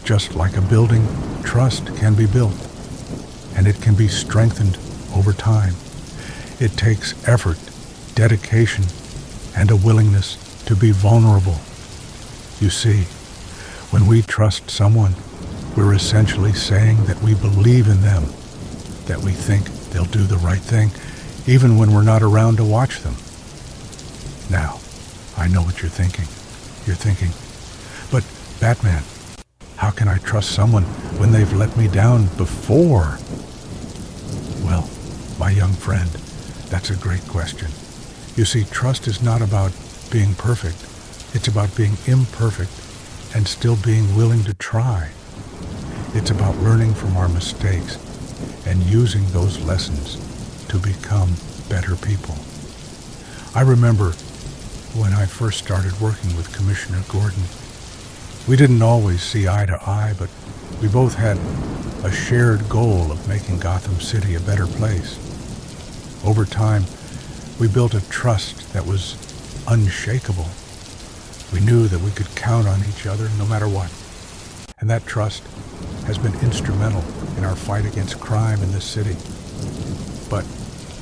Just like a building, trust can be built, and it can be strengthened over time. It takes effort, dedication, and a willingness to be vulnerable. You see, when we trust someone, we're essentially saying that we believe in them, that we think they'll do the right thing, even when we're not around to watch them. Now, I know what you're thinking. You're thinking, but Batman, how can I trust someone when they've let me down before? Well, my young friend, that's a great question. You see, trust is not about being perfect. It's about being imperfect and still being willing to try. It's about learning from our mistakes and using those lessons to become better people. I remember when I first started working with Commissioner Gordon. We didn't always see eye to eye, but we both had a shared goal of making Gotham City a better place. Over time, we built a trust that was unshakable. We knew that we could count on each other no matter what. And that trust has been instrumental in our fight against crime in this city. But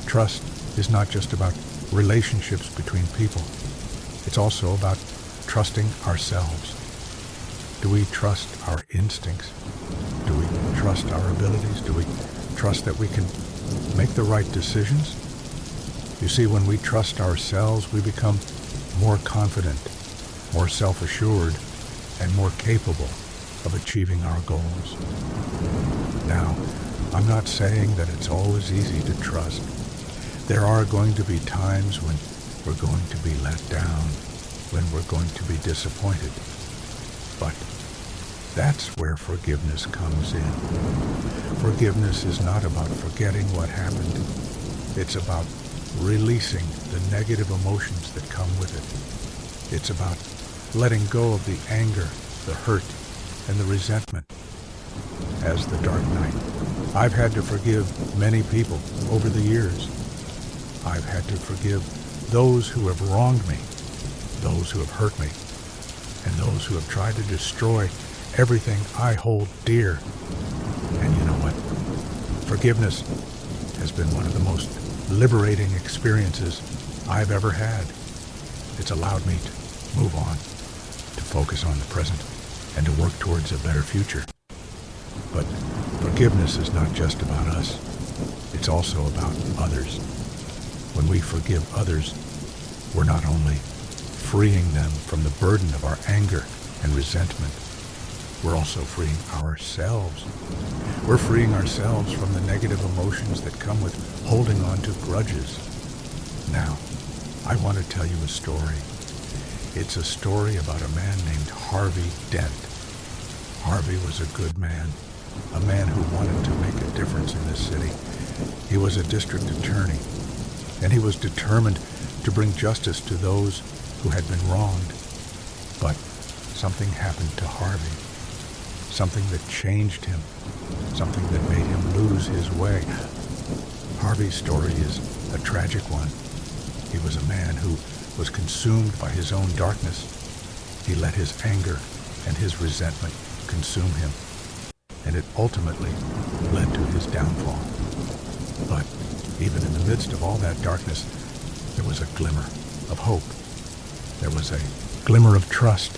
trust is not just about relationships between people. It's also about trusting ourselves. Do we trust our instincts? Do we trust our abilities? Do we trust that we can make the right decisions? You see, when we trust ourselves, we become more confident, more self-assured, and more capable of achieving our goals. Now, I'm not saying that it's always easy to trust. There are going to be times when we're going to be let down, when we're going to be disappointed. But that's where forgiveness comes in. Forgiveness is not about forgetting what happened. It's about releasing the negative emotions that come with it. It's about letting go of the anger, the hurt, and the resentment. As the Dark Knight, I've had to forgive many people over the years. I've had to forgive those who have wronged me, those who have hurt me, and those who have tried to destroy everything I hold dear. And you know what? Forgiveness has been one of the most liberating experiences I've ever had. It's allowed me to move on, to focus on the present, and to work towards a better future. But forgiveness is not just about us. It's also about others. When we forgive others, we're not only freeing them from the burden of our anger and resentment, we're also freeing ourselves. We're freeing ourselves from the negative emotions that come with holding on to grudges. Now, I want to tell you a story. It's a story about a man named Harvey Dent. Harvey was a good man, a man who wanted to make a difference in this city. He was a district attorney, and he was determined to bring justice to those who had been wronged. But something happened to Harvey, something that changed him, something that made him lose his way. Harvey's story is a tragic one. He was a man who was consumed by his own darkness. He let his anger and his resentment consume him, and it ultimately led to his downfall. But even in the midst of all that darkness, there was a glimmer of hope. There was a glimmer of trust,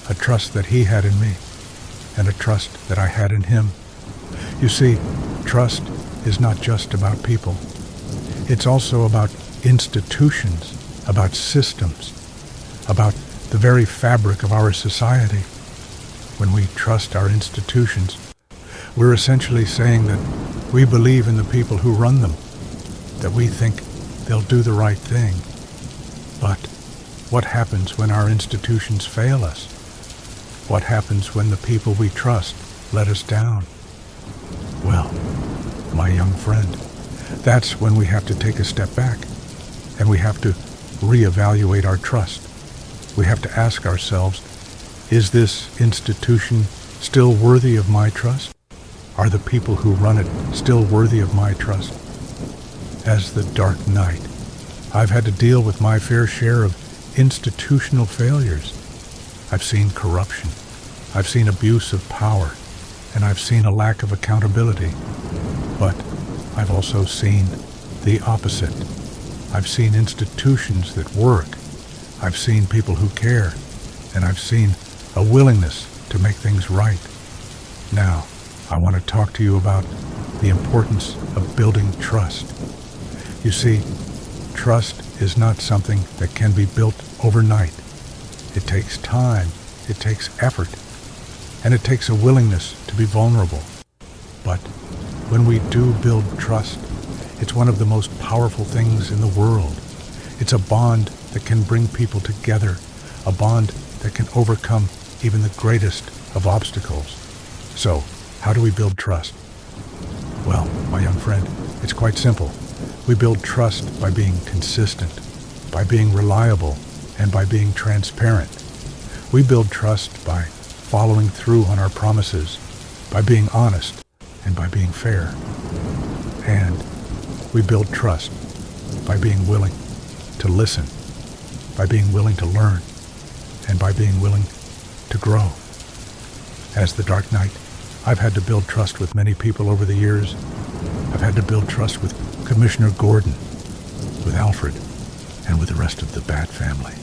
a trust that he had in me, and a trust that I had in him. You see, trust is not just about people. It's also about institutions, about systems, about the very fabric of our society. When we trust our institutions, we're essentially saying that we believe in the people who run them, that we think they'll do the right thing. But what happens when our institutions fail us? What happens when the people we trust let us down? Well, my young friend, that's when we have to take a step back, and we have to reevaluate our trust. We have to ask ourselves, is this institution still worthy of my trust? Are the people who run it still worthy of my trust? As the Dark Knight, I've had to deal with my fair share of institutional failures. I've seen corruption. I've seen abuse of power, and I've seen a lack of accountability. But I've also seen the opposite. I've seen institutions that work. I've seen people who care, and I've seen a willingness to make things right. Now, I want to talk to you about the importance of building trust. You see, trust is not something that can be built overnight. It takes time, it takes effort, and it takes a willingness to be vulnerable. But when we do build trust, it's one of the most powerful things in the world. It's a bond that can bring people together, a bond that can overcome even the greatest of obstacles. So, how do we build trust? Well, my young friend, it's quite simple. We build trust by being consistent, by being reliable, and by being transparent. We build trust by following through on our promises, by being honest, and by being fair. And we build trust by being willing to listen, by being willing to learn, and by being willing to grow. As the Dark Knight, I've had to build trust with many people over the years. I've had to build trust with Commissioner Gordon, with Alfred, and with the rest of the Bat family.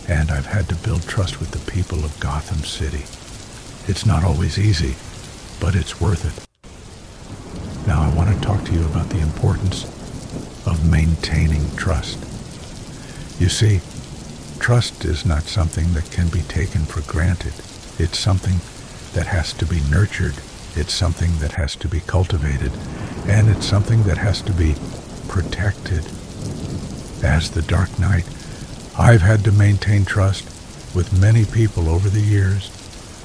And I've had to build trust with the people of Gotham City. It's not always easy, but it's worth it. Now I want to talk to you about the importance of maintaining trust. You see, trust is not something that can be taken for granted. It's something that has to be nurtured. It's something that has to be cultivated. And it's something that has to be protected. As the Dark Knight, I've had to maintain trust with many people over the years.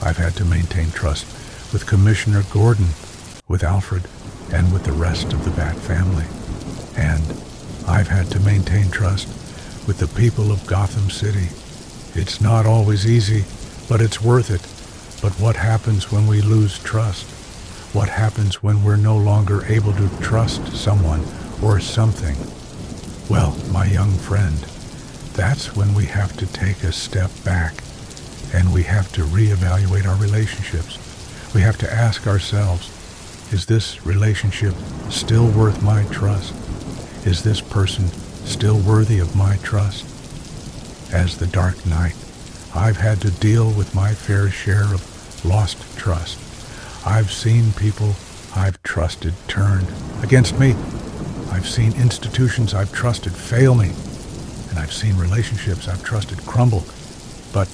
I've had to maintain trust with Commissioner Gordon, with Alfred, and with the rest of the Bat family. And I've had to maintain trust with the people of Gotham City. It's not always easy, but it's worth it. But what happens when we lose trust? What happens when we're no longer able to trust someone or something? Well, my young friend, that's when we have to take a step back and we have to reevaluate our relationships. We have to ask ourselves, is this relationship still worth my trust? Is this person still worthy of my trust? As the Dark Knight, I've had to deal with my fair share of lost trust. I've seen people I've trusted turn against me. I've seen institutions I've trusted fail me. And I've seen relationships I've trusted crumble. But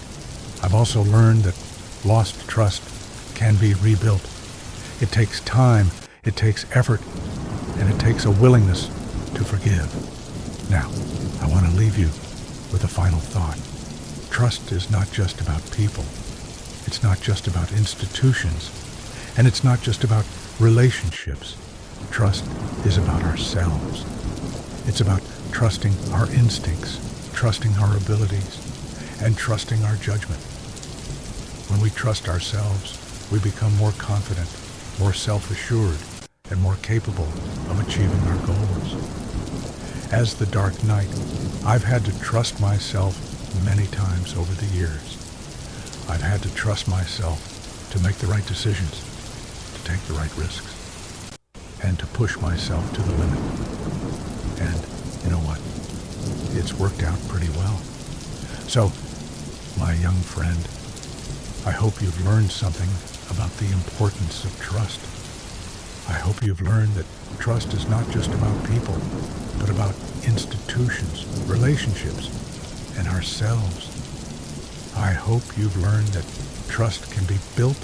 I've also learned that lost trust can be rebuilt. It takes time, it takes effort, and it takes a willingness to forgive. Now, I want to leave you with a final thought. Trust is not just about people. It's not just about institutions. And it's not just about relationships. Trust is about ourselves. It's about trusting our instincts, trusting our abilities, and trusting our judgment. When we trust ourselves, we become more confident, more self-assured, and more capable of achieving our goals. As the Dark Knight, I've had to trust myself many times over the years. I've had to trust myself to make the right decisions, to take the right risks, and to push myself to the limit. And you know what? It's worked out pretty well. So, my young friend, I hope you've learned something about the importance of trust. I hope you've learned that trust is not just about people, but about institutions, relationships, and ourselves. I hope you've learned that trust can be built,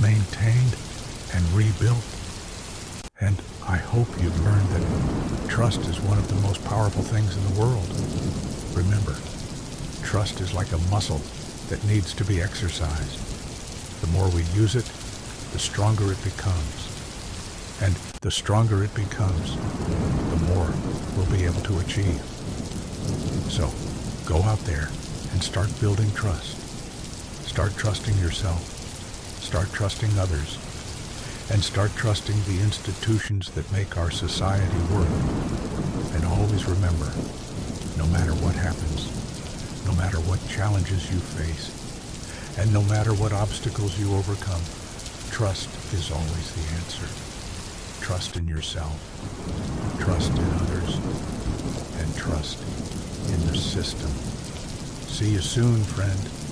maintained, and rebuilt. And I hope you've learned that trust is one of the most powerful things in the world. Remember, trust is like a muscle that needs to be exercised. The more we use it, the stronger it becomes. And the stronger it becomes, the more we'll be able to achieve. So, go out there and start building trust. Start trusting yourself. Start trusting others. And start trusting the institutions that make our society work. And always remember, no matter what happens, no matter what challenges you face, And no matter what obstacles you overcome, trust is always the answer. Trust in yourself, trust in others, and trust in the system. See you soon, friend.